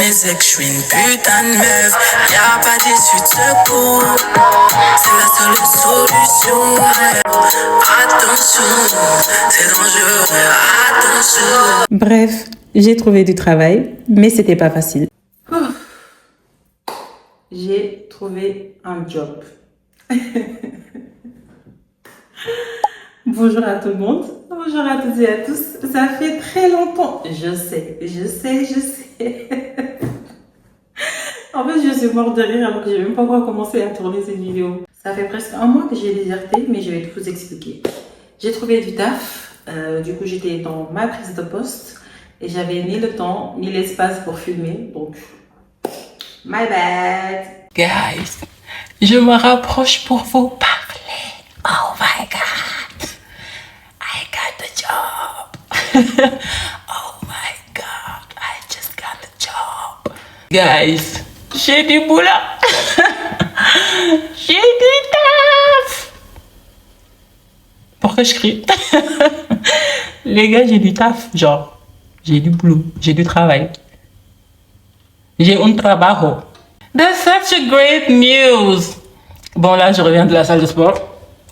mes ex, je suis une putain de meuf. Y'a pas d'issue de secours, c'est la seule solution. Attention, c'est dangereux, attention. Bref, j'ai trouvé du travail, mais c'était pas facile. J'ai trouvé un job. Bonjour à tout le monde, bonjour à toutes et à tous. Ça fait très longtemps, je sais. En fait, je suis morte de rire alors que j'ai même pas encore commencé à tourner cette vidéo. Ça fait presque un mois que j'ai déserté, mais je vais tout vous expliquer. J'ai trouvé du taf, du coup j'étais dans ma prise de poste et j'avais ni le temps ni l'espace pour filmer, donc my bad. Guys, je me rapproche pour vous parler. Oh my god. I got the job. Oh my god, I just got the job. Guys, j'ai du boulot. J'ai du taf. Pourquoi je crie? Les gars, j'ai du taf. Genre, j'ai du boulot, j'ai du travail. J'ai un trabajo. That's such a great news. Bon, là, je reviens de la salle de sport.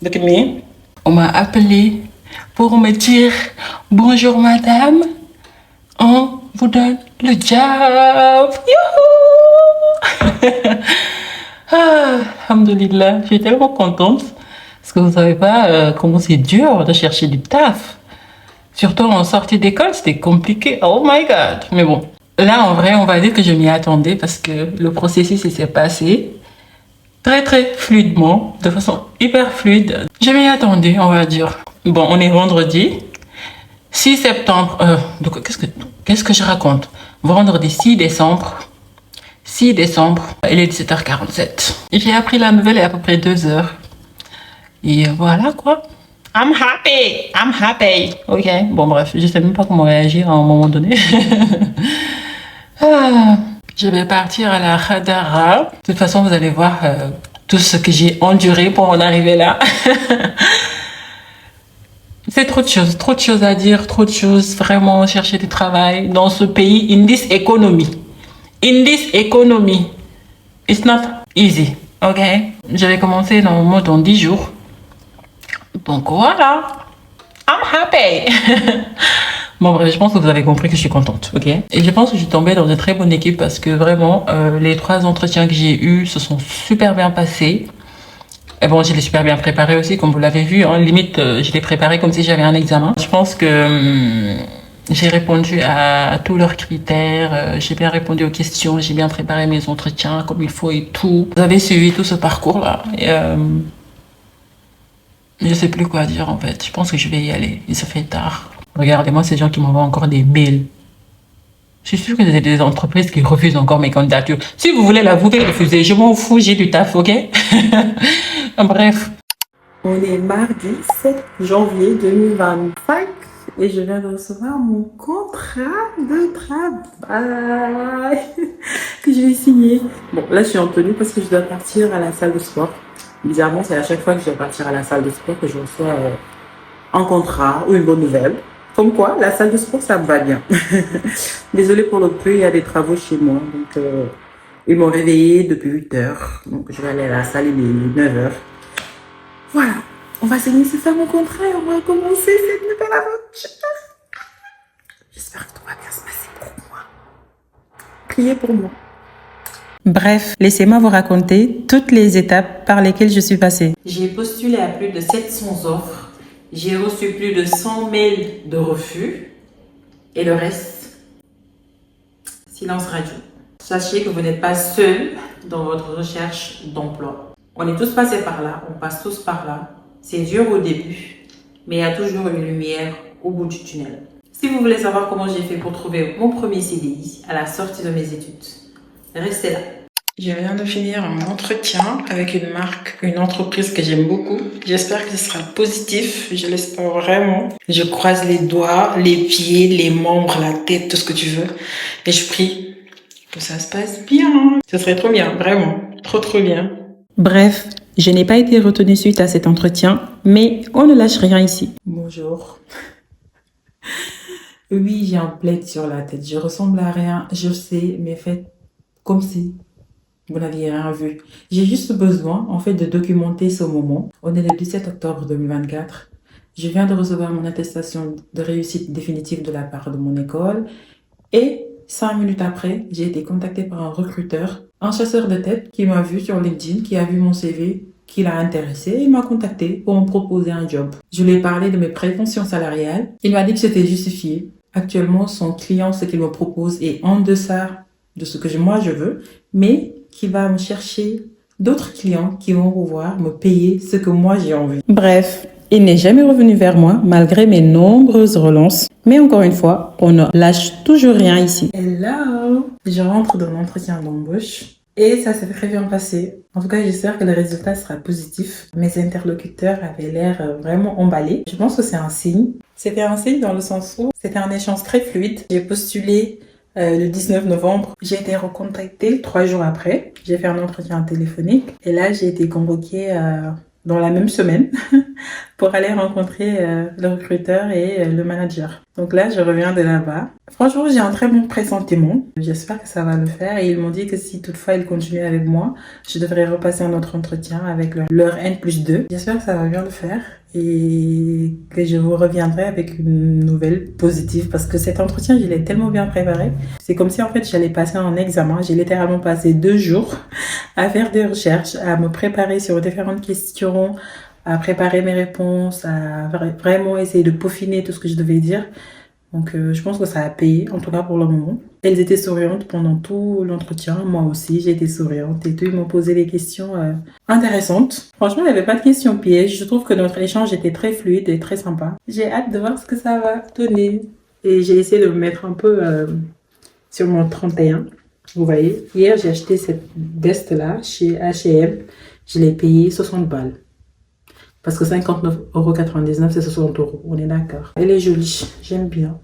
Look at me. On m'a appelé pour me dire bonjour madame, on vous donne le job. Youhou. Ah, alhamdoulilah, je suis tellement contente parce que vous savez pas comment c'est dur de chercher du taf. Surtout en sortie d'école, c'était compliqué. Oh my god. Mais bon, là en vrai, on va dire que je m'y attendais parce que le processus s'est passé très fluidement, de façon hyper fluide. Je m'y attendais, on va dire. Bon, on est vendredi 6 septembre. Donc, qu'est-ce que je raconte? Vendredi 6 décembre. 6 décembre, il est 17h47. J'ai appris la nouvelle il y a à peu près 2 heures. Et voilà quoi. I'm happy. Ok, bon bref, je sais même pas comment réagir à un moment donné. Je vais partir à la Hadara. De toute façon, vous allez voir tout ce que j'ai enduré pour en arriver là. C'est trop de choses à dire, trop de choses. Vraiment, chercher du travail dans ce pays, in this economy. It's not easy, ok? Je vais commencer dans 10 jours. Donc voilà, I'm happy. Bon bref, je pense que vous avez compris que je suis contente, ok? Et je pense que je suis tombée dans une très bonne équipe parce que vraiment, les 3 entretiens que j'ai eus se sont super bien passés. Et bon, je l'ai super bien préparé aussi, comme vous l'avez vu, hein. Limite, je l'ai préparé comme si j'avais un examen. Je pense que j'ai répondu à tous leurs critères, j'ai bien répondu aux questions, j'ai bien préparé mes entretiens comme il faut et tout. Vous avez suivi tout ce parcours-là. Et je sais plus quoi dire en fait. Je pense que je vais y aller. Il se fait tard. Regardez-moi ces gens qui m'envoient encore des mails. Je suis sûre que c'est des entreprises qui refusent encore mes candidatures. Si vous voulez la, vous pouvez refuser. Je m'en fous, j'ai du taf, ok? Bref. On est mardi 7 janvier 2025 et je viens de recevoir mon contrat de travail que je vais signer. Bon, là je suis en tenue parce que je dois partir à la salle de sport. Bizarrement, c'est à chaque fois que je dois partir à la salle de sport que je reçois un contrat ou une bonne nouvelle. Comme quoi, la salle de sport, ça me va bien. Désolée pour le peu, il y a des travaux chez moi. Donc, ils m'ont réveillée depuis 8 heures. Donc, je vais aller à la salle, il est 9 heures. Voilà. On va signer ce fameux contrat et on va commencer cette nouvelle aventure. J'espère que tout va bien se passer pour moi. Priez pour moi. Bref, laissez-moi vous raconter toutes les étapes par lesquelles je suis passée. J'ai postulé à plus de 700 offres. J'ai reçu plus de 100 mails de refus. Et le reste, silence radio. Sachez que vous n'êtes pas seul dans votre recherche d'emploi. On est tous passés par là, on passe tous par là. C'est dur au début, mais il y a toujours une lumière au bout du tunnel. Si vous voulez savoir comment j'ai fait pour trouver mon premier CDI à la sortie de mes études, restez là. Je viens de finir un entretien avec une marque, une entreprise que j'aime beaucoup. J'espère que ce sera positif, je l'espère vraiment. Je croise les doigts, les pieds, les membres, la tête, tout ce que tu veux. Et je prie que ça se passe bien. Ce serait trop bien, vraiment. Trop bien. Bref, je n'ai pas été retenue suite à cet entretien, mais on ne lâche rien ici. Bonjour. Oui, j'ai un plaid sur la tête. Je ressemble à rien, je sais, mais faites comme si vous n'aviez rien vu. J'ai juste besoin, en fait, de documenter ce moment. On est le 17 octobre 2024. Je viens de recevoir mon attestation de réussite définitive de la part de mon école. Et 5 minutes après, j'ai été contactée par un recruteur, un chasseur de tête qui m'a vu sur LinkedIn, qui a vu mon CV, qui l'a intéressé et il m'a contacté pour me proposer un job. Je lui ai parlé de mes prétentions salariales. Il m'a dit que c'était justifié. Actuellement, son client, ce qu'il me propose est en deçà de ce que moi je veux, mais qu'il va me chercher d'autres clients qui vont pouvoir me payer ce que moi j'ai envie. Bref, il n'est jamais revenu vers moi malgré mes nombreuses relances. Mais encore une fois, on ne lâche toujours rien ici. Hello! Je rentre dans l'entretien d'embauche et ça s'est très bien passé. En tout cas, j'espère que le résultat sera positif. Mes interlocuteurs avaient l'air vraiment emballés. Je pense que c'est un signe. C'était un signe dans le sens où c'était un échange très fluide. J'ai postulé le 19 novembre. J'ai été recontactée 3 jours après. J'ai fait un entretien téléphonique et là, j'ai été convoquée dans la même semaine pour aller rencontrer le recruteur et le manager. Donc là, je reviens de là-bas. Franchement, j'ai un très bon pressentiment. J'espère que ça va le faire. Et ils m'ont dit que si toutefois ils continuent avec moi, je devrais repasser un autre entretien avec leur N+2. J'espère que ça va bien le faire et que je vous reviendrai avec une nouvelle positive parce que cet entretien, je l'ai tellement bien préparé. C'est comme si en fait j'allais passer un examen. J'ai littéralement passé 2 jours à faire des recherches, à me préparer sur différentes questions, à préparer mes réponses, à vraiment essayer de peaufiner tout ce que je devais dire. Donc je pense que ça a payé, en tout cas pour le moment. Elles étaient souriantes pendant tout l'entretien, moi aussi j'ai été souriante et tout. Ils m'ont posé des questions intéressantes. Franchement, il n'y avait pas de questions pièges. Je trouve que notre échange était très fluide et très sympa. J'ai hâte de voir ce que ça va donner. Et j'ai essayé de me mettre un peu sur mon 31. Vous voyez, hier j'ai acheté cette veste-là chez H&M. Je l'ai payée 60 balles. Parce que 59,99 €, c'est 60 €. On est d'accord. Elle est jolie. J'aime bien.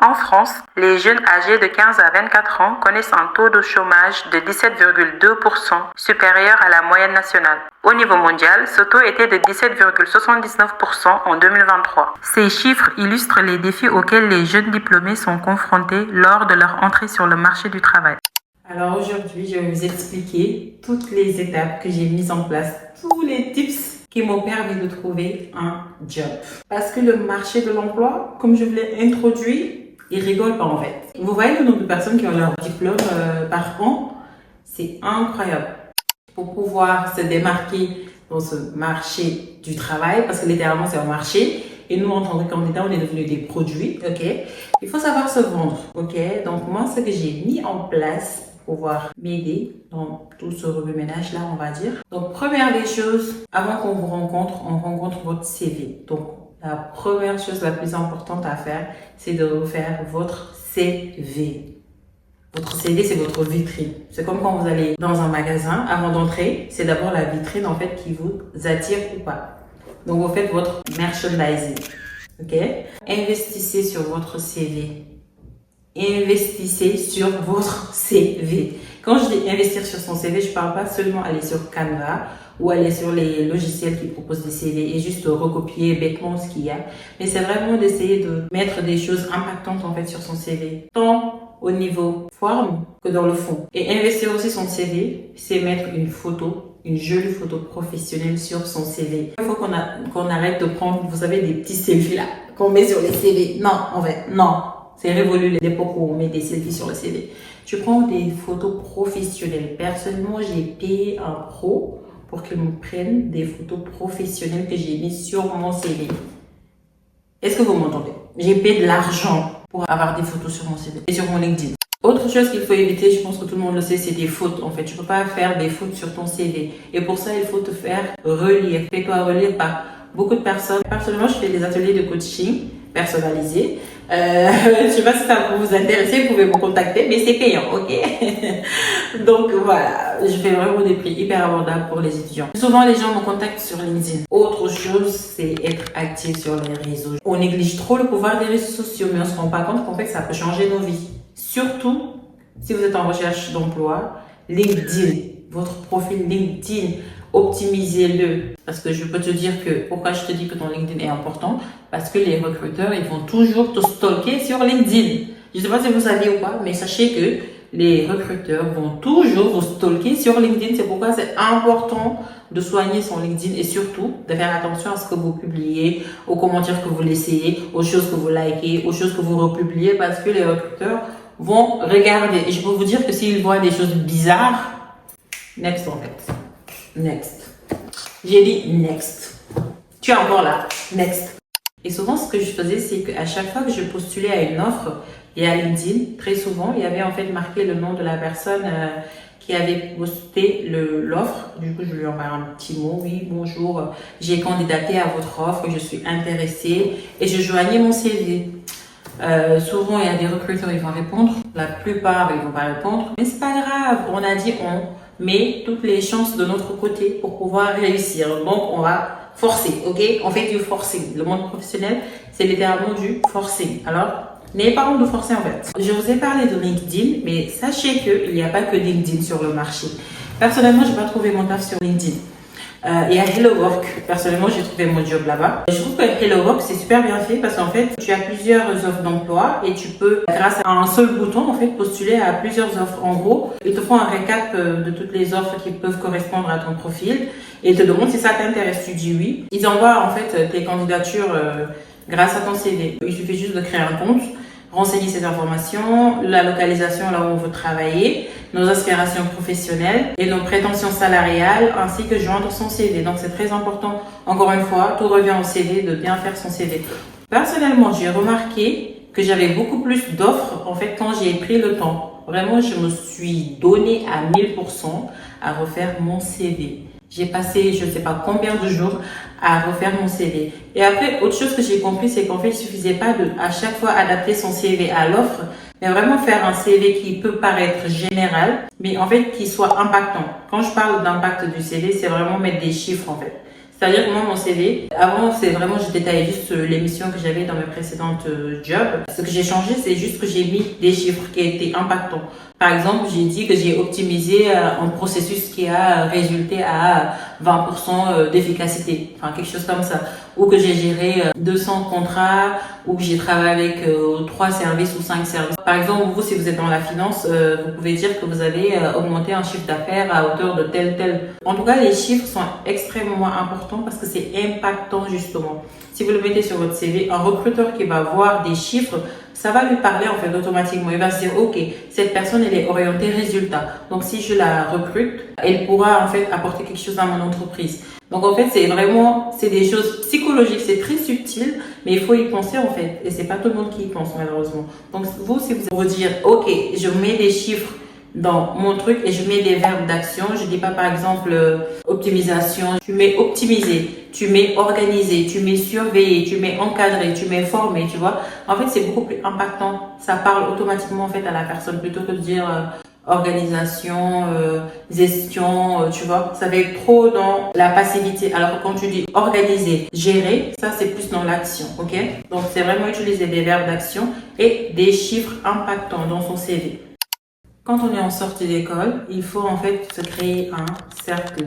En France, les jeunes âgés de 15 à 24 ans connaissent un taux de chômage de 17,2%, supérieur à la moyenne nationale. Au niveau mondial, ce taux était de 17,79% en 2023. Ces chiffres illustrent les défis auxquels les jeunes diplômés sont confrontés lors de leur entrée sur le marché du travail. Alors aujourd'hui, je vais vous expliquer toutes les étapes que j'ai mises en place, tous les tips qui m'ont permis de trouver un job. Parce que le marché de l'emploi, comme je vous l'ai introduit, il rigole pas en fait. Vous voyez le nombre de personnes qui ont leur diplôme par an, c'est incroyable. Pour pouvoir se démarquer dans ce marché du travail, parce que littéralement c'est un marché, et nous en tant que candidats, on est devenus des produits, ok? Il faut savoir se vendre, ok? Donc moi, ce que j'ai mis en place pour pouvoir m'aider dans tout ce remue-ménage là, on va dire. Donc première des choses, avant qu'on vous rencontre, on rencontre votre CV. Donc la première chose la plus importante à faire, c'est de refaire votre CV. Votre CV, c'est votre vitrine. C'est comme quand vous allez dans un magasin, avant d'entrer, c'est d'abord la vitrine en fait qui vous attire ou pas. Donc vous faites votre merchandising, ok? Investissez sur votre CV. Investissez sur votre CV. Quand je dis investir sur son CV, je parle pas seulement aller sur Canva ou aller sur les logiciels qui proposent des CV et juste recopier bêtement ce qu'il y a. Mais c'est vraiment d'essayer de mettre des choses impactantes en fait sur son CV. Tant au niveau forme que dans le fond. Et investir aussi son CV, c'est mettre une photo, une jolie photo professionnelle sur son CV. Il faut qu'on arrête de prendre, vous savez, des petits selfies là, qu'on met sur les CV. Non, en fait, non. C'est révolu l'époque où on met des selfies sur le CV. Je prends des photos professionnelles. Personnellement, j'ai payé un pro pour qu'il me prenne des photos professionnelles que j'ai mises sur mon CV. Est-ce que vous m'entendez? J'ai payé de l'argent pour avoir des photos sur mon CV et sur mon LinkedIn. Autre chose qu'il faut éviter, je pense que tout le monde le sait, c'est des fautes. En fait, tu peux pas faire des fautes sur ton CV. Et pour ça, il faut te faire relire. Fais-toi relire par beaucoup de personnes. Personnellement, je fais des ateliers de coaching personnalisés. Je sais pas si ça peut vous intéresser, vous pouvez me contacter, mais c'est payant, ok? Donc voilà, je fais vraiment des prix hyper abordables pour les étudiants. Souvent, les gens me contactent sur LinkedIn. Autre chose, c'est être actif sur les réseaux. On néglige trop le pouvoir des réseaux sociaux, mais on se rend pas compte qu'en fait, ça peut changer nos vies. Surtout, si vous êtes en recherche d'emploi, LinkedIn, votre profil LinkedIn, optimisez-le. Parce que je peux te dire que, pourquoi je te dis que ton LinkedIn est important? Parce que les recruteurs, ils vont toujours te stalker sur LinkedIn. Je ne sais pas si vous saviez ou pas, mais sachez que les recruteurs vont toujours vous stalker sur LinkedIn. C'est pourquoi c'est important de soigner son LinkedIn et surtout de faire attention à ce que vous publiez, aux commentaires que vous laissez, aux choses que vous likez, aux choses que vous republiez parce que les recruteurs vont regarder. Et je peux vous dire que s'ils voient des choses bizarres, next en fait. Next. J'ai dit next. Tu es encore là. Next. Et souvent, ce que je faisais, c'est qu'à chaque fois que je postulais à une offre, et à LinkedIn, très souvent, il y avait en fait marqué le nom de la personne qui avait posté l'offre. Du coup, je lui envoie un petit mot. Oui, bonjour, j'ai candidaté à votre offre, je suis intéressée. Et je joignais mon CV. Souvent, il y a des recruteurs, ils vont répondre. La plupart, ils vont pas répondre. Mais c'est pas grave, on a dit on. Mais toutes les chances de notre côté pour pouvoir réussir. Donc, on va forcer, ok? On fait du forcing. Le monde professionnel, c'est littéralement du forcing. Alors, n'ayez pas honte de forcer en fait. Je vous ai parlé de LinkedIn, mais sachez qu'il n'y a pas que LinkedIn sur le marché. Personnellement, j'ai pas trouvé mon taf sur LinkedIn. Il y a Hello Work. Personnellement, j'ai trouvé mon job là-bas. Je trouve que Hello Work, c'est super bien fait parce qu'en fait, tu as plusieurs offres d'emploi et tu peux, grâce à un seul bouton, en fait, postuler à plusieurs offres. En gros, ils te font un récap de toutes les offres qui peuvent correspondre à ton profil et ils te demandent si ça t'intéresse. Tu dis oui. Ils envoient en fait tes candidatures grâce à ton CV. Il suffit juste de créer un compte, renseigner ces informations, la localisation là où on veut travailler, nos aspirations professionnelles et nos prétentions salariales, ainsi que joindre son CV. Donc c'est très important, encore une fois, tout revient au CV, de bien faire son CV. Personnellement, j'ai remarqué que j'avais beaucoup plus d'offres en fait quand j'ai pris le temps. Vraiment, je me suis donné à 1000% à refaire mon CV. J'ai passé, je ne sais pas combien de jours à refaire mon CV. Et après, autre chose que j'ai compris, c'est qu'en fait, il suffisait pas de, à chaque fois, adapter son CV à l'offre, mais vraiment faire un CV qui peut paraître général, mais en fait, qui soit impactant. Quand je parle d'impact du CV, c'est vraiment mettre des chiffres, en fait. C'est-à-dire que moi, mon CV, avant, c'est vraiment, je détaillais juste les missions que j'avais dans mes précédentes jobs. Ce que j'ai changé, c'est juste que j'ai mis des chiffres qui étaient impactants. Par exemple, j'ai dit que j'ai optimisé un processus qui a résulté à 20% d'efficacité. Enfin, quelque chose comme ça. Ou que j'ai géré 200 contrats, ou que j'ai travaillé avec 3 services ou 5 services. Par exemple, vous, si vous êtes dans la finance, vous pouvez dire que vous avez augmenté un chiffre d'affaires à hauteur de tel. En tout cas, les chiffres sont extrêmement importants parce que c'est impactant justement. Si vous le mettez sur votre CV, un recruteur qui va voir des chiffres, ça va lui parler en fait automatiquement. Il va se dire, ok, cette personne, elle est orientée résultat. Donc, si je la recrute, elle pourra en fait apporter quelque chose à mon entreprise. Donc, en fait, c'est des choses psychologiques, c'est très subtil, mais il faut y penser en fait. Et c'est pas tout le monde qui y pense malheureusement. Donc, vous, si vous dire, ok, je mets des chiffres dans mon truc et je mets des verbes d'action. Je dis pas par exemple optimisation, tu mets optimiser, tu mets organiser, tu mets surveiller, tu mets encadrer, tu mets former, tu vois. En fait, c'est beaucoup plus impactant. Ça parle automatiquement en fait à la personne plutôt que de dire organisation, gestion, tu vois. Ça va être trop dans la passivité. Alors que quand tu dis organiser, gérer, ça c'est plus dans l'action, ok? Donc c'est vraiment utiliser des verbes d'action et des chiffres impactants dans son CV. Quand on est en sortie d'école, il faut en fait se créer un cercle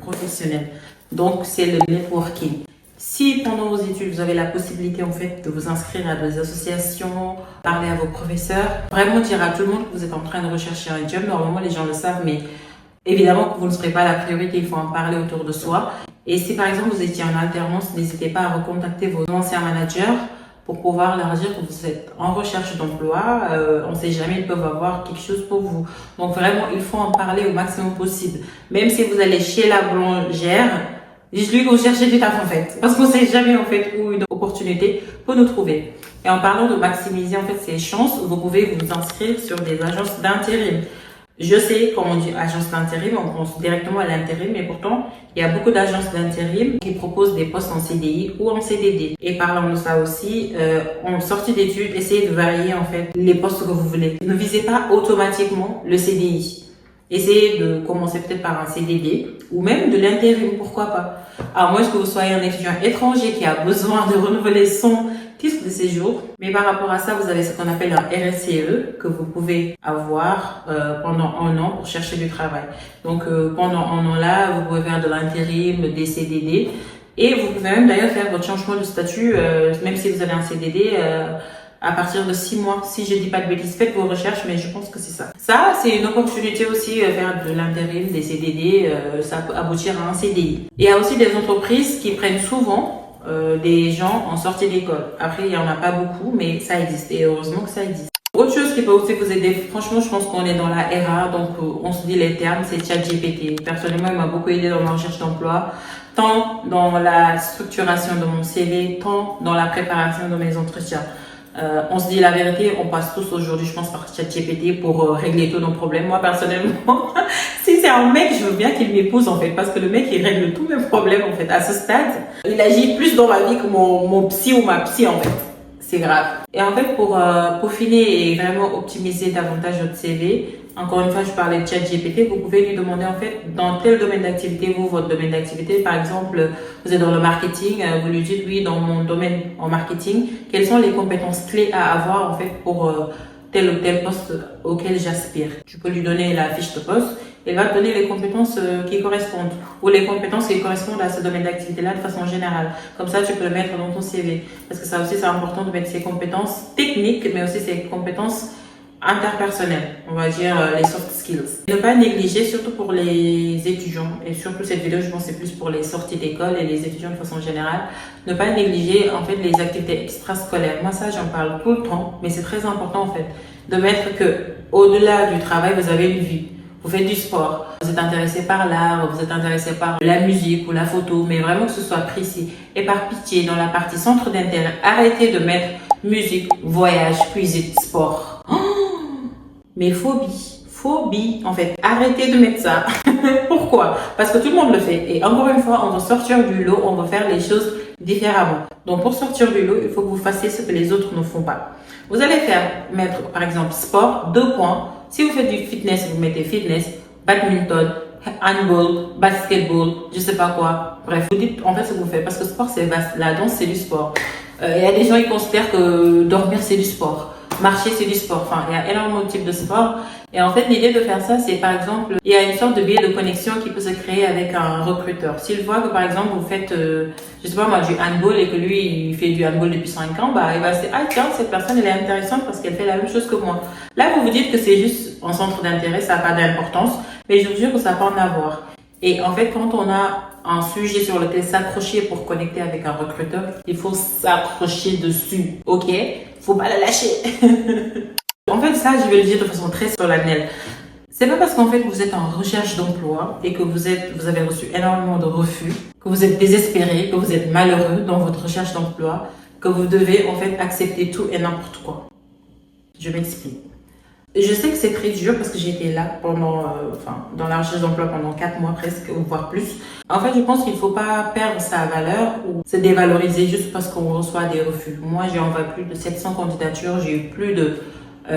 professionnel. Donc, c'est le networking. Si pendant vos études, vous avez la possibilité en fait de vous inscrire à des associations, parler à vos professeurs, vraiment dire à tout le monde que vous êtes en train de rechercher un job. Normalement, les gens le savent, mais évidemment que vous ne serez pas la priorité, il faut en parler autour de soi. Et si par exemple vous étiez en alternance, n'hésitez pas à recontacter vos anciens managers pour pouvoir leur dire que vous êtes en recherche d'emploi. On ne sait jamais, ils peuvent avoir quelque chose pour vous. Donc vraiment, il faut en parler au maximum possible. Même si vous allez chez la boulangère, dites-lui que vous cherchez du taf en fait. Parce qu'on ne sait jamais en fait où une opportunité peut nous trouver. Et en parlant de maximiser en fait ces chances, vous pouvez vous inscrire sur des agences d'intérim. Je sais, quand on dit agence d'intérim, on pense directement à l'intérim, mais pourtant, il y a beaucoup d'agences d'intérim qui proposent des postes en CDI ou en CDD. Et parlant de ça aussi, en sortie d'études, essayez de varier en fait les postes que vous voulez. Ne visez pas automatiquement le CDI. Essayez de commencer peut-être par un CDD ou même de l'intérim, pourquoi pas. À moins que vous soyez un étudiant étranger qui a besoin de renouveler son titre de séjour. Mais par rapport à ça, vous avez ce qu'on appelle un RSCE que vous pouvez avoir pendant 1 an pour chercher du travail. Donc pendant 1 an là, vous pouvez faire de l'intérim, des CDD. Et vous pouvez même d'ailleurs faire votre changement de statut, même si vous avez un CDD, à partir de 6 mois. Si je dis pas de bêtises, faites vos recherches, mais je pense que c'est ça. Ça, c'est une opportunité aussi, faire de l'intérim, des CDD, ça peut aboutir à un CDI. Il y a aussi des entreprises qui prennent souvent des gens en sortie d'école. Après, il y en a pas beaucoup, mais ça existe et heureusement que ça existe. Autre chose qui peut aussi vous aider, franchement, je pense qu'on est dans la RA, donc on se dit les termes, c'est ChatGPT. Personnellement, il m'a beaucoup aidé dans ma recherche d'emploi, tant dans la structuration de mon CV, tant dans la préparation de mes entretiens. On se dit la vérité, on passe tous aujourd'hui, je pense, par ChatGPT pour régler tous nos problèmes. Moi, personnellement, si c'est un mec, je veux bien qu'il m'épouse, en fait, parce que le mec, il règle tous mes problèmes, en fait. À ce stade, il agit plus dans ma vie que mon psy ou ma psy, en fait. C'est grave. Et en fait, pour peaufiner et vraiment optimiser davantage votre CV, encore une fois, je parlais de ChatGPT, vous pouvez lui demander en fait dans quel domaine d'activité, votre domaine d'activité, par exemple, vous êtes dans le marketing, vous lui dites oui, dans mon domaine en marketing, quelles sont les compétences clés à avoir en fait pour tel ou tel poste auquel j'aspire. Tu peux lui donner la fiche de poste, elle va te donner les compétences qui correspondent ou les compétences qui correspondent à ce domaine d'activité-là de façon générale. Comme ça, tu peux le mettre dans ton CV. Parce que ça aussi, c'est important de mettre ses compétences techniques, mais aussi ses compétences interpersonnelles, on va dire les soft skills. Ne pas négliger, surtout pour les étudiants, et surtout cette vidéo, je pense c'est plus pour les sorties d'école et les étudiants de façon générale, ne pas négliger en fait les activités extrascolaires. Moi ça, j'en parle tout le temps, mais c'est très important en fait de mettre que au-delà du travail, vous avez une vie. Vous faites du sport, vous êtes intéressé par l'art, vous êtes intéressé par la musique ou la photo, mais vraiment que ce soit précis. Et par pitié, dans la partie centre d'intérêt, arrêtez de mettre musique, voyage, cuisine, sport. Mais phobie, en fait. Arrêtez de mettre ça. Pourquoi? Parce que tout le monde le fait. Et encore une fois, on veut sortir du lot, on veut faire les choses différemment. Donc, pour sortir du lot, il faut que vous fassiez ce que les autres ne font pas. Vous allez mettre, par exemple, sport, 2 points. Si vous faites du fitness, vous mettez fitness, badminton, handball, basketball, je sais pas quoi. Bref, vous dites en fait ce que vous faites parce que sport c'est vaste. La danse c'est du sport. Il y a des gens qui considèrent que dormir c'est du sport. Marcher, c'est du sport. Enfin, il y a énormément de types de sports. Et en fait, l'idée de faire ça, c'est par exemple, il y a une sorte de biais de connexion qui peut se créer avec un recruteur. S'il voit que par exemple, vous faites, je sais pas moi, du handball et que lui, il fait du handball depuis 5 ans, bah, il va se dire, ah tiens, cette personne, elle est intéressante parce qu'elle fait la même chose que moi. Là, vous vous dites que c'est juste un centre d'intérêt, ça n'a pas d'importance, mais je vous jure que ça peut en avoir. Et en fait, quand on a un sujet sur lequel s'accrocher pour connecter avec un recruteur, il faut s'accrocher dessus, ok? Faut pas la lâcher. En fait, ça, je vais le dire de façon très solennelle. C'est pas parce qu'en fait vous êtes en recherche d'emploi et que vous avez reçu énormément de refus, que vous êtes désespéré, que vous êtes malheureux dans votre recherche d'emploi, que vous devez en fait accepter tout et n'importe quoi. Je m'explique. Je sais que c'est très dur parce que j'ai été là pendant, dans la recherche d'emploi pendant 4 mois presque, voire plus. En fait, je pense qu'il ne faut pas perdre sa valeur ou se dévaloriser juste parce qu'on reçoit des refus. Moi, j'ai envoyé plus de 700 candidatures, j'ai eu plus de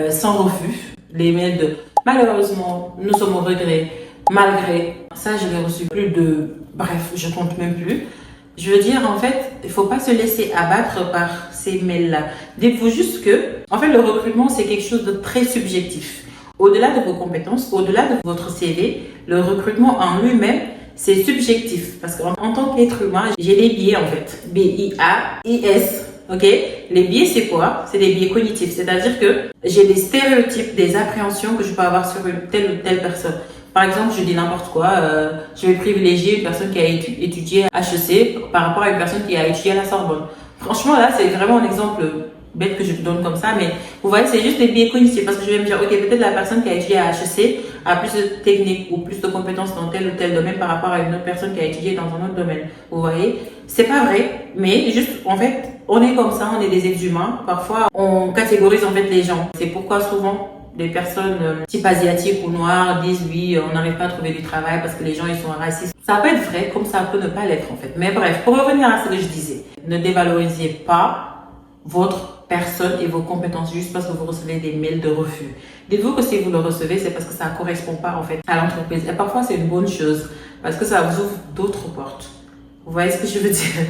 100 refus. Les mails de malheureusement, nous sommes au regret, malgré. Ça, je l'ai reçu plus de, bref, je compte même plus. Je veux dire, en fait, il faut pas se laisser abattre par ces mails-là. Dites-vous juste que, en fait, le recrutement, c'est quelque chose de très subjectif. Au-delà de vos compétences, au-delà de votre CV, le recrutement en lui-même, c'est subjectif. Parce qu'en tant qu'être humain, j'ai des biais, en fait. B-I-A-I-S. Ok? Les biais, c'est quoi? C'est des biais cognitifs. C'est-à-dire que j'ai des stéréotypes, des appréhensions que je peux avoir sur une telle ou telle personne. Par exemple, je dis n'importe quoi, je vais privilégier une personne qui a étudié à HEC par rapport à une personne qui a étudié à la Sorbonne. Franchement, là, c'est vraiment un exemple bête que je vous donne comme ça, mais vous voyez, c'est juste des biais cognitifs parce que je vais me dire, ok, peut-être la personne qui a étudié à HEC a plus de techniques ou plus de compétences dans tel ou tel domaine par rapport à une autre personne qui a étudié dans un autre domaine. Vous voyez, c'est pas vrai, mais juste, en fait, on est comme ça, on est des êtres humains. Parfois, on catégorise en fait les gens. C'est pourquoi souvent, des personnes type asiatiques ou noires disent oui, on n'arrive pas à trouver du travail parce que les gens ils sont racistes. Ça peut être vrai comme ça peut ne pas l'être en fait. Mais bref, pour revenir à ce que je disais, ne dévalorisez pas votre personne et vos compétences juste parce que vous recevez des mails de refus. Dites-vous que si vous le recevez, c'est parce que ça ne correspond pas en fait à l'entreprise. Et parfois c'est une bonne chose parce que ça vous ouvre d'autres portes. Vous voyez ce que je veux dire?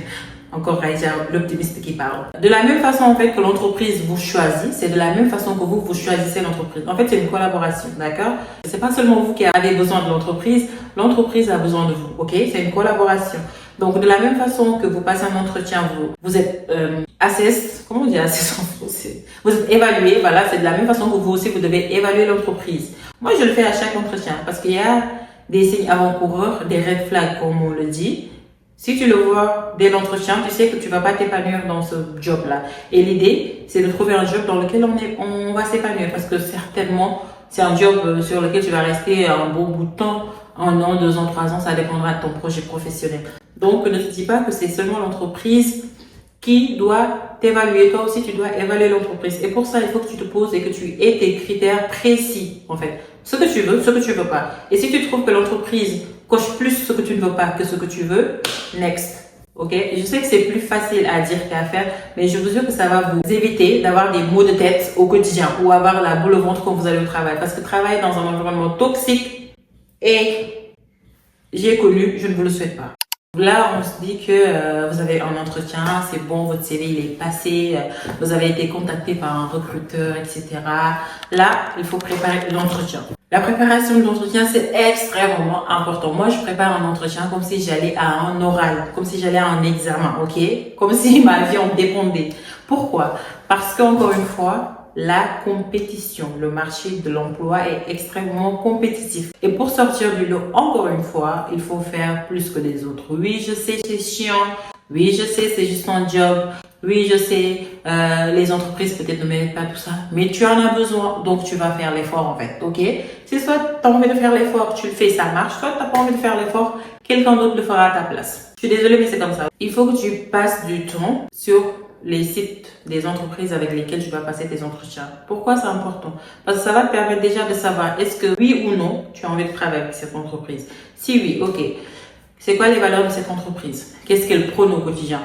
Encore Raïsa, l'optimiste qui parle. De la même façon en fait que l'entreprise vous choisit, c'est de la même façon que vous choisissez l'entreprise. En fait, c'est une collaboration, d'accord? C'est pas seulement vous qui avez besoin de l'entreprise a besoin de vous, ok? C'est une collaboration. Donc, de la même façon que vous passez un entretien, vous êtes assessed, comment on dit assessed en français? Vous êtes évalué, voilà, c'est de la même façon que vous aussi, vous devez évaluer l'entreprise. Moi, je le fais à chaque entretien parce qu'il y a des signes avant-coureurs, des red flags, comme on le dit. Si tu le vois dès l'entretien, tu sais que tu vas pas t'épanouir dans ce job-là. Et l'idée, c'est de trouver un job dans lequel on va s'épanouir parce que certainement, c'est un job sur lequel tu vas rester un bon bout de temps, 1 an, 2 ans, 3 ans, ça dépendra de ton projet professionnel. Donc, ne te dis pas que c'est seulement l'entreprise qui doit t'évaluer. Toi aussi, tu dois évaluer l'entreprise. Et pour ça, il faut que tu te poses et que tu aies tes critères précis, en fait. Ce que tu veux, ce que tu veux pas. Et si tu trouves que l'entreprise coche plus ce que tu ne veux pas que ce que tu veux, next. Ok? Je sais que c'est plus facile à dire qu'à faire, mais je vous jure que ça va vous éviter d'avoir des maux de tête au quotidien ou avoir la boule au ventre quand vous allez au travail. Parce que travailler dans un environnement toxique, et j'ai connu, je ne vous le souhaite pas. Là, on se dit que vous avez un entretien, c'est bon, votre CV il est passé, vous avez été contacté par un recruteur, etc. Là, il faut préparer l'entretien. La préparation de l'entretien, c'est extrêmement important. Moi, je prépare un entretien comme si j'allais à un oral, comme si j'allais à un examen, ok? Comme si ma vie en dépendait. Pourquoi? Parce qu'encore une fois, la compétition, le marché de l'emploi est extrêmement compétitif. Et pour sortir du lot, encore une fois, il faut faire plus que les autres. Oui, je sais, c'est chiant. Oui, je sais, c'est juste un job. Oui, je sais, les entreprises peut-être ne méritent pas tout ça. Mais tu en as besoin, donc tu vas faire l'effort en fait, ok? Si soit tu as envie de faire l'effort, tu le fais, ça marche. Soit tu n'as pas envie de faire l'effort, quelqu'un d'autre le fera à ta place. Je suis désolée, mais c'est comme ça. Il faut que tu passes du temps sur les sites des entreprises avec lesquelles tu vas passer tes entretiens. Pourquoi c'est important? Parce que ça va te permettre déjà de savoir est-ce que oui ou non tu as envie de travailler avec cette entreprise. Si oui, ok. C'est quoi les valeurs de cette entreprise? Qu'est-ce qu'elle prône au quotidien?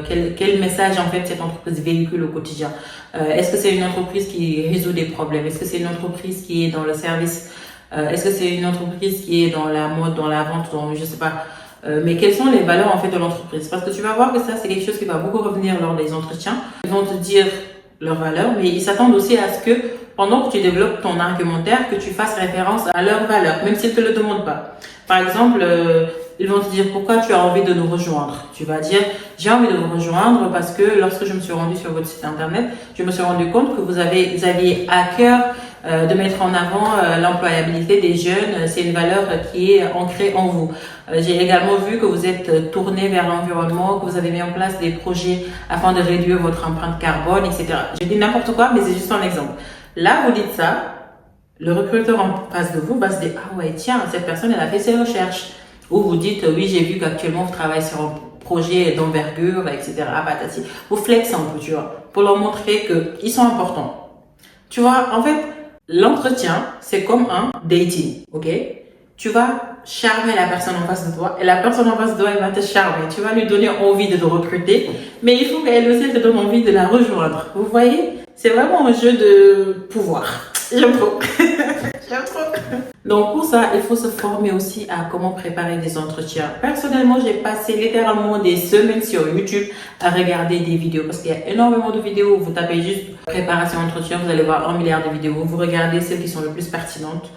Quel message en fait cette entreprise véhicule au quotidien? Est-ce que c'est une entreprise qui résout des problèmes? Est-ce que c'est une entreprise qui est dans le service? Est-ce que c'est une entreprise qui est dans la mode, dans la vente, dans je sais pas? Mais quelles sont les valeurs en fait de l'entreprise? Parce que tu vas voir que ça c'est quelque chose qui va beaucoup revenir lors des entretiens. Ils vont te dire leurs valeurs, mais ils s'attendent aussi à ce que pendant que tu développes ton argumentaire, que tu fasses référence à leurs valeurs, même s'ils ne te le demandent pas. Par exemple, ils vont te dire pourquoi tu as envie de nous rejoindre. Tu vas dire j'ai envie de vous rejoindre parce que lorsque je me suis rendue sur votre site internet, je me suis rendu compte que vous aviez à cœur de mettre en avant l'employabilité des jeunes. C'est une valeur qui est ancrée en vous. J'ai également vu que vous êtes tourné vers l'environnement, que vous avez mis en place des projets afin de réduire votre empreinte carbone, etc. Je dis n'importe quoi, mais c'est juste un exemple. Là, vous dites ça, le recruteur en face de vous va se dire ah ouais tiens, cette personne elle a fait ses recherches. Ou vous dites oui, j'ai vu qu'actuellement vous travaillez sur un projet d'envergure, etc. Patati. Vous flexez un peu, tu vois, pour leur montrer qu'ils sont importants. Tu vois, en fait, l'entretien, c'est comme un dating, ok? Tu vas charmer la personne en face de toi et la personne en face de toi, elle va te charmer. Tu vas lui donner envie de te recruter, mais il faut qu'elle aussi te donne envie de la rejoindre. Vous voyez? C'est vraiment un jeu de pouvoir. J'aime trop. J'aime trop. Donc pour ça, il faut se former aussi à comment préparer des entretiens. Personnellement, j'ai passé littéralement des semaines sur YouTube à regarder des vidéos parce qu'il y a énormément de vidéos. Vous tapez juste préparation entretien, vous allez voir 1 milliard de vidéos. Vous regardez celles qui sont les plus pertinentes.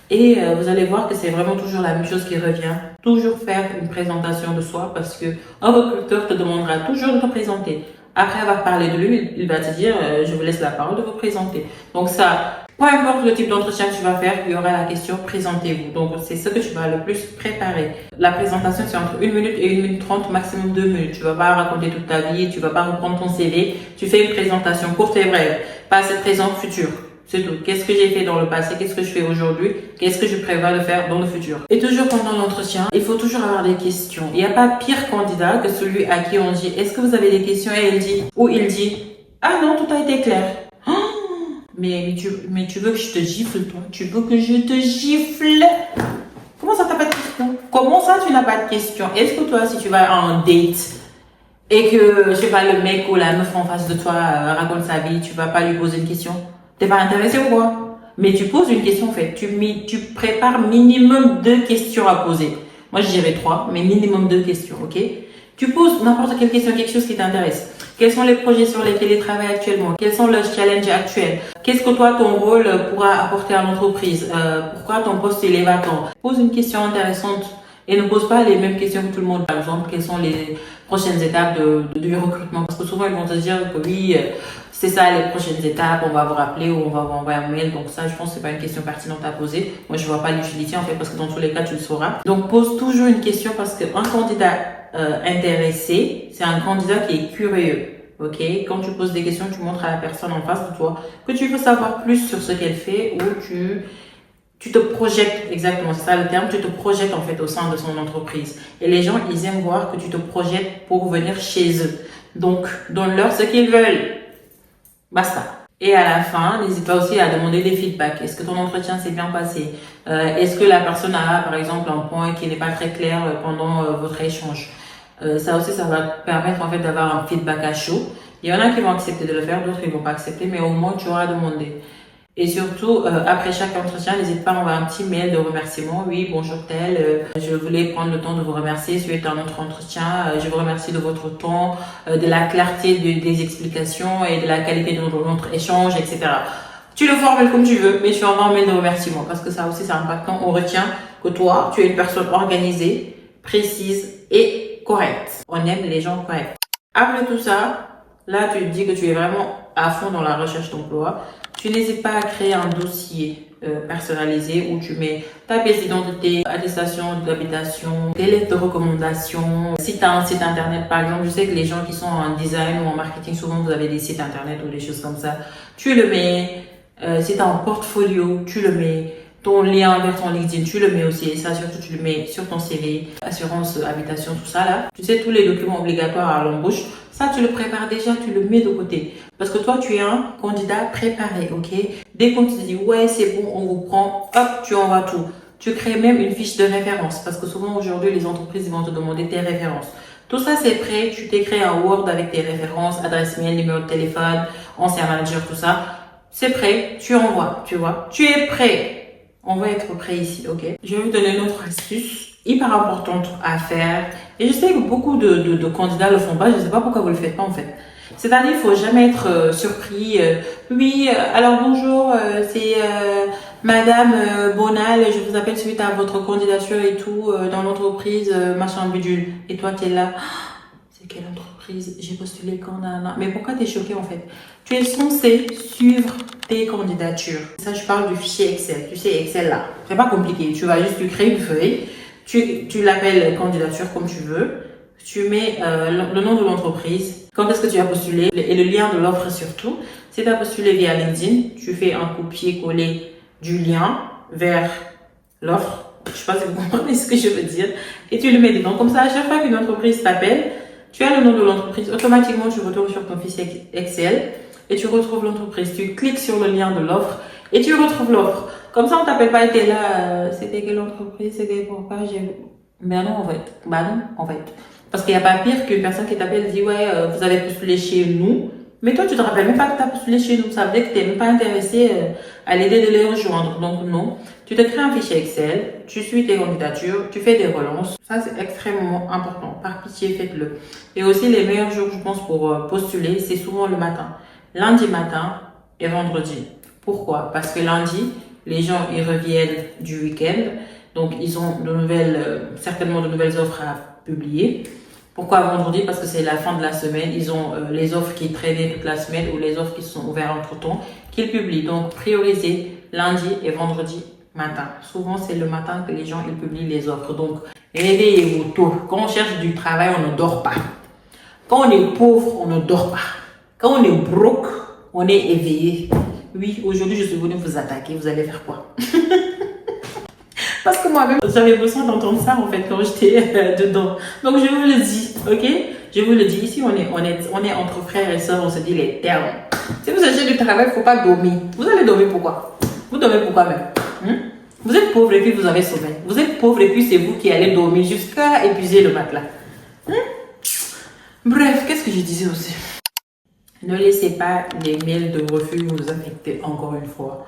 Et vous allez voir que c'est vraiment toujours la même chose qui revient. Toujours faire une présentation de soi parce que un recruteur te demandera toujours de te présenter. Après avoir parlé de lui, il va te dire je vous laisse la parole de vous présenter. Donc ça, peu importe le type d'entretien que tu vas faire, il y aura la question présentez-vous. Donc c'est ce que tu vas le plus préparer. La présentation c'est entre 1 minute et 1 minute 30, maximum 2 minutes. Tu vas pas raconter toute ta vie, tu vas pas reprendre ton CV. Tu fais une présentation courte et brève, passé, présent, futur. C'est tout. Qu'est-ce que j'ai fait dans le passé? Qu'est-ce que je fais aujourd'hui? Qu'est-ce que je prévois de faire dans le futur? Et toujours pendant l'entretien, il faut toujours avoir des questions. Il n'y a pas pire candidat que celui à qui on dit est-ce que vous avez des questions? Et elle dit, ou il dit ah non, tout a été clair. Oh, mais tu veux que je te gifle, toi? Tu veux que je te gifle? Comment ça t'as pas de questions? Comment ça tu n'as pas de questions? Est-ce que toi, si tu vas à un date et que, je sais pas, le mec ou la meuf en face de toi raconte sa vie, tu vas pas lui poser une question? T'es pas intéressé ou quoi? Mais tu poses une question en fait. Tu prépares minimum 2 questions à poser. Moi je dirais 3, mais minimum 2 questions, ok? Tu poses n'importe quelle question, quelque chose qui t'intéresse. Quels sont les projets sur lesquels ils travaillent actuellement? Quels sont leurs challenges actuels? Qu'est-ce que toi, ton rôle pourra apporter à l'entreprise? Pourquoi ton poste il est vacant? Pose une question intéressante et ne pose pas les mêmes questions que tout le monde. Par exemple, quelles sont les prochaines étapes du recrutement? Parce que souvent, ils vont te dire que oui, c'est ça les prochaines étapes, on va vous rappeler ou on va vous envoyer un mail. Donc ça, je pense que c'est pas une question pertinente à poser. Moi, je vois pas l'utilité en fait parce que dans tous les cas, tu le sauras. Donc pose toujours une question parce qu'un candidat intéressé, c'est un candidat qui est curieux. Ok, quand tu poses des questions, tu montres à la personne en face de toi que tu veux savoir plus sur ce qu'elle fait ou tu te projettes, exactement, c'est ça le terme, tu te projettes en fait au sein de son entreprise. Et les gens, ils aiment voir que tu te projettes pour venir chez eux. Donc, donne-leur ce qu'ils veulent. Basta. Et à la fin, n'hésite pas aussi à demander des feedbacks. Est-ce que ton entretien s'est bien passé? Est-ce que la personne a, par exemple, un point qui n'est pas très clair pendant votre échange? Ça aussi, ça va te permettre en fait d'avoir un feedback à chaud. Il y en a qui vont accepter de le faire, d'autres qui vont pas accepter, mais au moins tu auras demandé. Et surtout, après chaque entretien, n'hésite pas à envoyer un petit mail de remerciement. Oui, bonjour tel, je voulais prendre le temps de vous remercier suite à notre entretien. Je vous remercie de votre temps, de la clarté des explications et de la qualité de notre échange, etc. Tu le formules comme tu veux, mais tu envoies un mail de remerciement parce que ça aussi c'est important. On retient que toi, tu es une personne organisée, précise et correcte. On aime les gens corrects. Après tout ça, là tu te dis que tu es vraiment à fond dans la recherche d'emploi. Tu n'hésites pas à créer un dossier personnalisé où tu mets ta pièce d'identité, attestation d'habitation, tes lettres de recommandation. Si tu as un site internet, par exemple, je sais que les gens qui sont en design ou en marketing, souvent vous avez des sites internet ou des choses comme ça. Tu le mets. Si tu as un portfolio, tu le mets. Ton lien vers ton LinkedIn, tu le mets aussi. Et ça, surtout, tu le mets sur ton CV, assurance, habitation, tout ça là. Tu sais, tous les documents obligatoires à l'embauche. Ça, tu le prépares déjà, tu le mets de côté. Parce que toi, tu es un candidat préparé, ok? Dès qu'on te dit, ouais, c'est bon, on vous prend, hop, tu envoies tout. Tu crées même une fiche de référence. Parce que souvent, aujourd'hui, les entreprises ils vont te demander tes références. Tout ça, c'est prêt. Tu t'écris un Word avec tes références, adresse mail, numéro de téléphone, ancien manager, tout ça. C'est prêt, tu envoies, tu vois. Tu es prêt. On va être prêt ici, ok? Je vais vous donner une autre astuce hyper importante à faire. Et je sais que beaucoup de candidats le font pas. Je sais pas pourquoi vous le faites pas en fait. C'est-à-dire, il faut jamais être surpris. Oui, alors bonjour, c'est Madame Bonal. Je vous appelle suite à votre candidature et tout dans l'entreprise machin bidule. Et toi, tu es là. C'est quelle entreprise? J'ai postulé quand? Mais pourquoi tu es choqué en fait? Tu es censé suivre tes candidatures. Ça, je parle du fichier Excel. Tu sais, Excel là, c'est pas compliqué. Tu vas juste créer une feuille. Tu l'appelles candidature comme tu veux. Tu mets le nom de l'entreprise. Quand est-ce que tu as postulé? Et le lien de l'offre surtout. Si tu as postulé via LinkedIn, tu fais un copier-coller du lien vers l'offre. Je sais pas si vous comprenez ce que je veux dire. Et tu le mets dedans. Comme ça, à chaque fois qu'une entreprise t'appelle, tu as le nom de l'entreprise. Automatiquement, tu retournes sur ton fichier Excel et tu retrouves l'entreprise. Tu cliques sur le lien de l'offre et tu retrouves l'offre. Comme ça, on t'appelle pas et t'es là, c'était quelle entreprise, c'était pourquoi j'ai... Ben non, en fait. Ben non, en fait. Parce qu'il n'y a pas pire qu'une personne qui t'appelle et dit, ouais, vous avez postulé chez nous. Mais toi, tu te rappelles même pas que tu as postulé chez nous. Ça veut dire que tu n'es même pas intéressé à l'aider de les rejoindre. Donc, non. Tu te crées un fichier Excel, tu suis tes candidatures, tu fais des relances. Ça, c'est extrêmement important. Par pitié, faites-le. Et aussi, les meilleurs jours, je pense, pour postuler, c'est souvent le matin. Lundi matin et vendredi. Pourquoi? Parce que lundi, les gens, ils reviennent du week-end. Donc, ils ont certainement de nouvelles offres à publier. Pourquoi vendredi? Parce que c'est la fin de la semaine. Ils ont les offres qui traînaient toute la semaine ou les offres qui sont ouvertes entre-temps qu'ils publient. Donc, priorisez lundi et vendredi matin. Souvent, c'est le matin que les gens ils publient les offres. Donc, réveillez-vous tôt. Quand on cherche du travail, on ne dort pas. Quand on est pauvre, on ne dort pas. Quand on est broke, on est éveillé. Oui, aujourd'hui, je suis venue vous attaquer. Vous allez faire quoi? Parce que moi-même, j'avais besoin d'entendre ça en fait quand j'étais dedans. Donc je vous le dis, ok? Je vous le dis, ici on est entre frères et sœurs, on se dit les termes. Si vous cherchez du travail, il ne faut pas dormir. Vous allez dormir pourquoi? Vous dormez pourquoi même? Vous êtes pauvre et puis vous avez sommeil. Vous êtes pauvre et puis c'est vous qui allez dormir jusqu'à épuiser le matelas. Bref, qu'est-ce que je disais aussi? Ne laissez pas les mails de refus vous affecter encore une fois.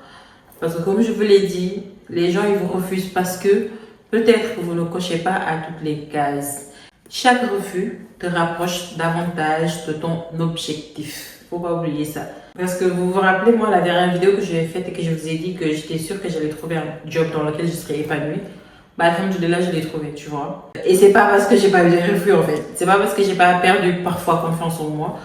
Parce que comme je vous l'ai dit, les gens ils vous refusent parce que peut-être que vous ne cochez pas à toutes les cases. Chaque refus te rapproche davantage de ton objectif. Faut pas oublier ça. Parce que vous vous rappelez, moi, la dernière vidéo que j'ai faite et que je vous ai dit que j'étais sûre que j'allais trouver un job dans lequel je serais épanouie. Bah, alhamdoulilah, je l'ai trouvé, tu vois. Et c'est pas parce que j'ai pas eu de refus, en fait. C'est pas parce que j'ai pas perdu parfois confiance en moi.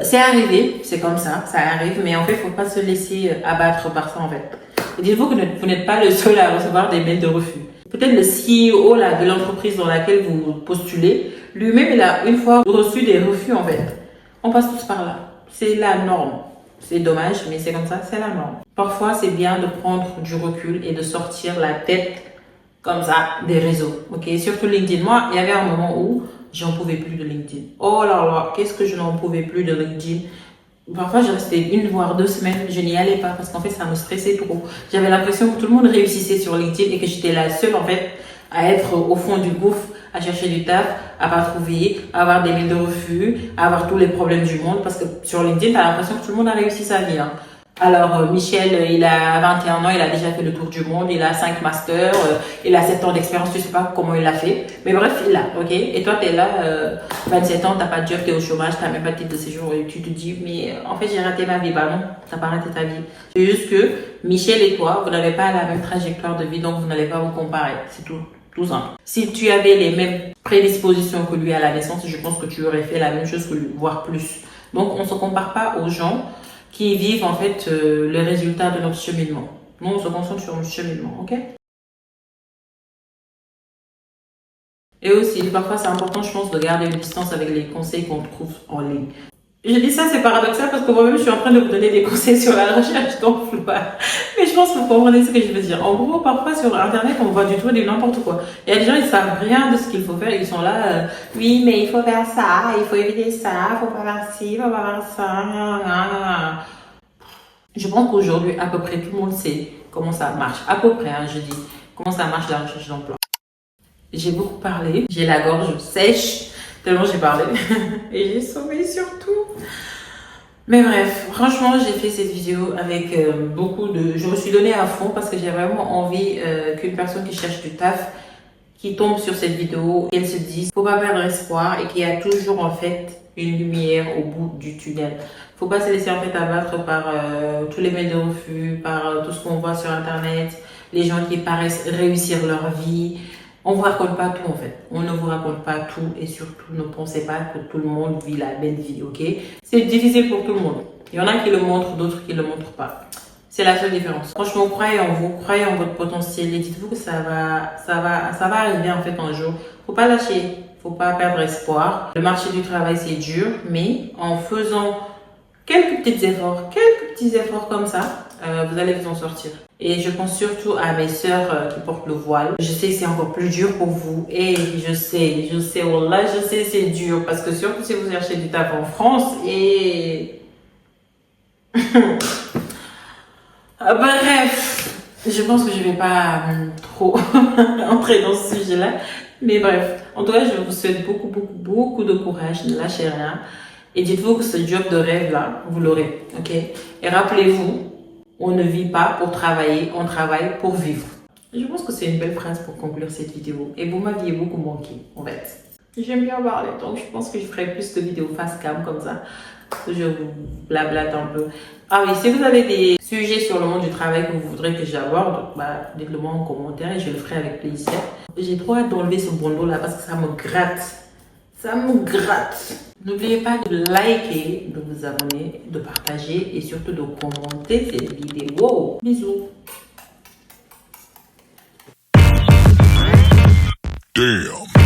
C'est arrivé, c'est comme ça arrive, mais en fait, faut pas se laisser abattre par ça, en fait. Et dites-vous que vous n'êtes pas le seul à recevoir des mails de refus. Peut-être le CEO là, de l'entreprise dans laquelle vous postulez, lui-même, il a une fois reçu des refus, en fait. On passe tous par là. C'est la norme. C'est dommage, mais c'est comme ça, c'est la norme. Parfois, c'est bien de prendre du recul et de sortir la tête comme ça des réseaux. Ok, surtout LinkedIn. Moi, il y avait un moment où j'en pouvais plus de LinkedIn. Oh là là, qu'est-ce que je n'en pouvais plus de LinkedIn. Parfois, je restais 1 voire 2 semaines, je n'y allais pas parce qu'en fait, ça me stressait trop. J'avais l'impression que tout le monde réussissait sur LinkedIn et que j'étais la seule, en fait, à être au fond du gouffre, à chercher du taf, à pas trouver, à avoir des mails de refus, à avoir tous les problèmes du monde parce que sur LinkedIn, t'as l'impression que tout le monde a réussi sa vie, hein. Alors, Michel, il a 21 ans, il a déjà fait le tour du monde, il a 5 masters, il a 7 ans d'expérience, tu sais pas comment il l'a fait. Mais bref, il l'a, ok? Et toi, t'es là, 27 ans, t'as pas de job, t'es au chômage, t'as même pas de titre de séjour, et tu te dis, mais en fait, j'ai raté ma vie. Bah non, t'as pas raté ta vie. C'est juste que Michel et toi, vous n'avez pas la même trajectoire de vie, donc vous n'allez pas vous comparer. C'est tout. Tout simple. Si tu avais les mêmes prédispositions que lui à la naissance, je pense que tu aurais fait la même chose que lui, voire plus. Donc, on ne se compare pas aux gens qui vivent en fait le résultat de notre cheminement. Nous, on se concentre sur notre cheminement, ok? Et aussi, parfois, c'est important, je pense, de garder une distance avec les conseils qu'on trouve en ligne. Je dis ça, c'est paradoxal parce que moi-même, je suis en train de vous donner des conseils sur la recherche d'emploi. Mais je pense que vous comprenez ce que je veux dire. En gros, parfois, sur Internet, on voit du tout et n'importe quoi. Il y a des gens, ils savent rien de ce qu'il faut faire. Ils sont là, oui, mais il faut faire ça, il faut éviter ça, il faut pas faire ci, il faut pas faire ça. Je pense qu'aujourd'hui, à peu près tout le monde sait comment ça marche. À peu près, hein, je dis, comment ça marche la recherche d'emploi. J'ai beaucoup parlé, j'ai la gorge sèche, tellement j'ai parlé. Et j'ai sommeil surtout. Mais bref, franchement, j'ai fait cette vidéo avec beaucoup de... Je me suis donné à fond parce que j'ai vraiment envie qu'une personne qui cherche du taf, qui tombe sur cette vidéo, qu'elle se dise, faut pas perdre espoir et qu'il y a toujours en fait une lumière au bout du tunnel. Faut pas se laisser en fait abattre par tous les mails de refus, par tout ce qu'on voit sur Internet, les gens qui paraissent réussir leur vie. On vous raconte pas tout en fait. On ne vous raconte pas tout et surtout ne pensez pas que tout le monde vit la belle vie, ok? C'est difficile pour tout le monde. Il y en a qui le montrent, d'autres qui le montrent pas. C'est la seule différence. Franchement, croyez en vous, croyez en votre potentiel et dites-vous que ça va arriver en fait un jour. Faut pas lâcher, faut pas perdre espoir. Le marché du travail c'est dur, mais en faisant quelques petits efforts comme ça, vous allez vous en sortir. Et je pense surtout à mes sœurs qui portent le voile. Je sais que c'est encore plus dur pour vous. Et je sais, wallah, je sais c'est dur. Parce que surtout si vous cherchez du taf en France et... Bref, je pense que je vais pas trop entrer dans ce sujet-là. Mais bref, en tout cas, je vous souhaite beaucoup de courage. Ne lâchez rien. Et dites-vous que ce job de rêve-là, vous l'aurez. Ok? Et rappelez-vous, on ne vit pas pour travailler, on travaille pour vivre. Je pense que c'est une belle phrase pour conclure cette vidéo. Et vous m'aviez beaucoup manqué, en fait. J'aime bien parler, donc je pense que je ferai plus de vidéos face cam comme ça. Je vous blablate un peu. Ah oui, si vous avez des sujets sur le monde du travail que vous voudrez que j'aborde, bah, dites-le moi en commentaire et je le ferai avec plaisir. J'ai trop hâte d'enlever ce bandeau là parce que ça me gratte. Ça me gratte. N'oubliez pas de liker, de vous abonner, de partager et surtout de commenter cette vidéo. Bisous. Damn.